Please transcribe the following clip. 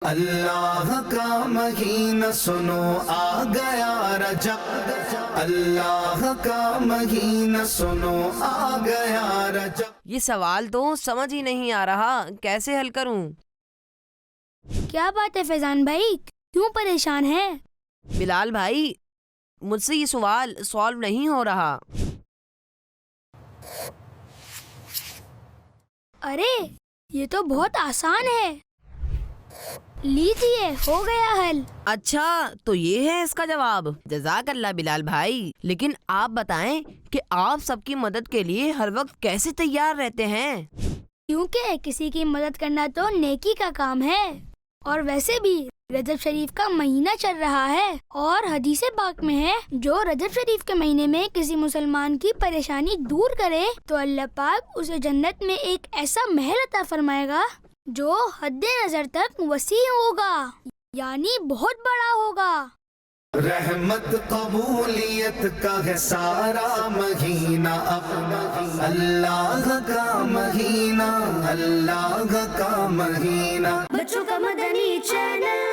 اللہ کا مہینہ سنو آ گیا رجب، اللہ کا مہینہ سنو آ گیا رجب۔ یہ سوال تو سمجھ ہی نہیں آ رہا، کیسے حل کروں؟ کیا بات ہے فیضان بھائی، کیوں پریشان ہے؟ بلال بھائی، مجھ سے یہ سوال سالو نہیں ہو رہا۔ ارے یہ تو بہت آسان ہے، لیجیے ہو گیا حل۔ اچھا تو یہ ہے اس کا جواب؟ جزاک اللہ بلال بھائی، لیکن آپ بتائیں کہ آپ سب کی مدد کے لیے ہر وقت کیسے تیار رہتے ہیں؟ کیونکہ کسی کی مدد کرنا تو نیکی کا کام ہے، اور ویسے بھی رجب شریف کا مہینہ چل رہا ہے، اور حدیث پاک میں ہے جو رجب شریف کے مہینے میں کسی مسلمان کی پریشانی دور کرے تو اللہ پاک اسے جنت میں ایک ایسا محل عطا فرمائے گا جو حد نظر تک وسیع ہوگا، یعنی بہت بڑا ہوگا۔ رحمت قبولیت کا ہے سارا مہینہ اپنا، اللہ کا مہینہ، اللہ کا مہینہ۔ بچوں کا مدنی چینل